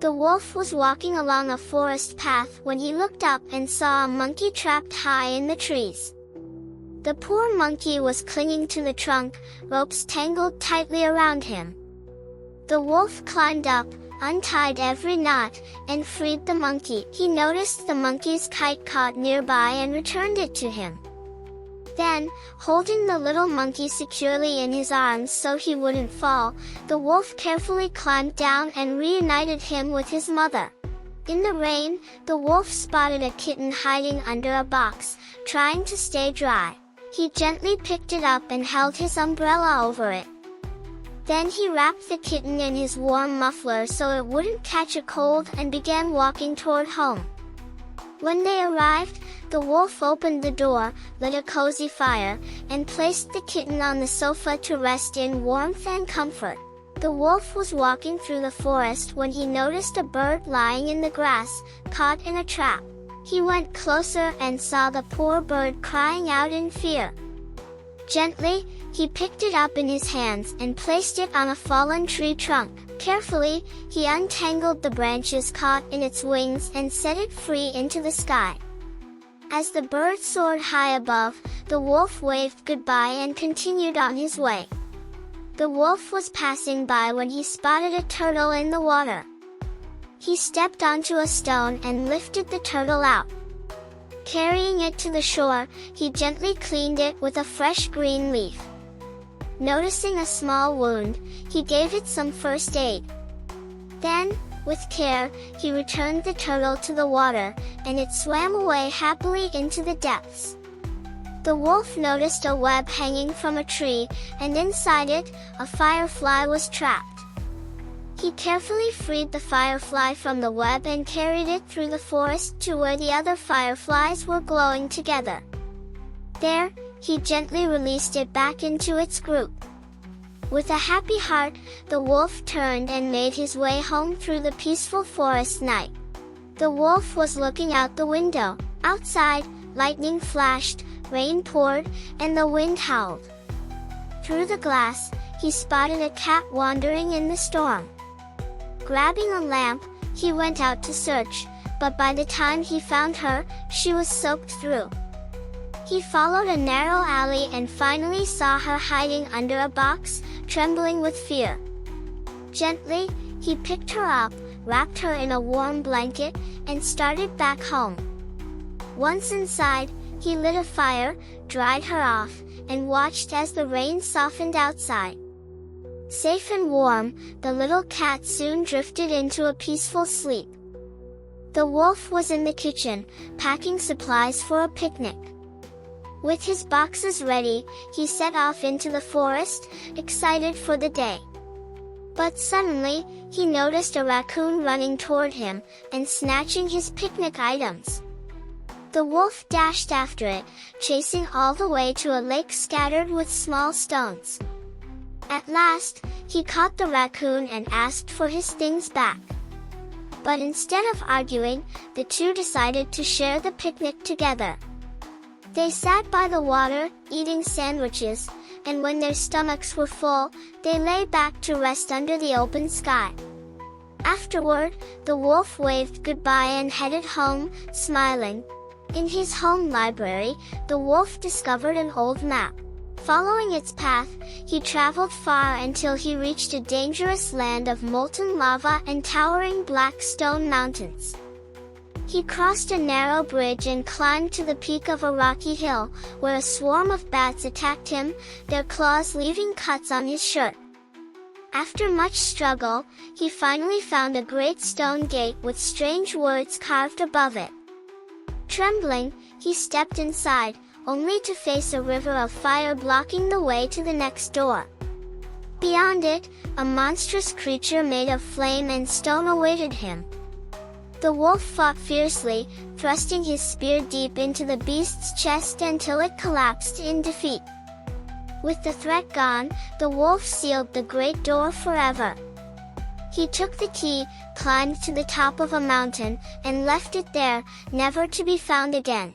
The wolf was walking along a forest path when he looked up and saw a monkey trapped high in the trees. The poor monkey was clinging to the trunk, ropes tangled tightly around him. The wolf climbed up, untied every knot, and freed the monkey. He noticed the monkey's kite caught nearby and returned it to him. Then, holding the little monkey securely in his arms so he wouldn't fall, the wolf carefully climbed down and reunited him with his mother. In the rain, the wolf spotted a kitten hiding under a box, trying to stay dry. He gently picked it up and held his umbrella over it. Then he wrapped the kitten in his warm muffler so it wouldn't catch a cold and began walking toward home. When they arrived, the wolf opened the door, lit a cozy fire, and placed the kitten on the sofa to rest in warmth and comfort. The wolf was walking through the forest when he noticed a bird lying in the grass, caught in a trap. He went closer and saw the poor bird crying out in fear. Gently, he picked it up in his hands and placed it on a fallen tree trunk. Carefully, he untangled the branches caught in its wings and set it free into the sky. As the bird soared high above, the wolf waved goodbye and continued on his way. The wolf was passing by when he spotted a turtle in the water. He stepped onto a stone and lifted the turtle out. Carrying it to the shore, he gently cleaned it with a fresh green leaf. Noticing a small wound, he gave it some first aid. Then, with care, he returned the turtle to the water, and it swam away happily into the depths. The wolf noticed a web hanging from a tree, and inside it, a firefly was trapped. He carefully freed the firefly from the web and carried it through the forest to where the other fireflies were glowing together. There, he gently released it back into its group. With a happy heart, the wolf turned and made his way home through the peaceful forest night. The wolf was looking out the window. Outside, lightning flashed, rain poured, and the wind howled. Through the glass, he spotted a cat wandering in the storm. Grabbing a lamp, he went out to search, but by the time he found her, she was soaked through. He followed a narrow alley and finally saw her hiding under a box, trembling with fear. Gently, he picked her up, wrapped her in a warm blanket, and started back home. Once inside, he lit a fire, dried her off, and watched as the rain softened outside. Safe and warm, the little cat soon drifted into a peaceful sleep. The wolf was in the kitchen, packing supplies for a picnic. With his boxes ready, he set off into the forest, excited for the day. But suddenly, he noticed a raccoon running toward him, and snatching his picnic items. The wolf dashed after it, chasing all the way to a lake scattered with small stones. At last, he caught the raccoon and asked for his things back. But instead of arguing, the two decided to share the picnic together. They sat by the water, eating sandwiches, and when their stomachs were full, they lay back to rest under the open sky. Afterward, the wolf waved goodbye and headed home, smiling. In his home library, the wolf discovered an old map. Following its path, he traveled far until he reached a dangerous land of molten lava and towering black stone mountains. He crossed a narrow bridge and climbed to the peak of a rocky hill, where a swarm of bats attacked him, their claws leaving cuts on his shirt. After much struggle, he finally found a great stone gate with strange words carved above it. Trembling, he stepped inside, only to face a river of fire blocking the way to the next door. Beyond it, a monstrous creature made of flame and stone awaited him. The wolf fought fiercely, thrusting his spear deep into the beast's chest until it collapsed in defeat. With the threat gone, the wolf sealed the great door forever. He took the key, climbed to the top of a mountain, and left it there, never to be found again.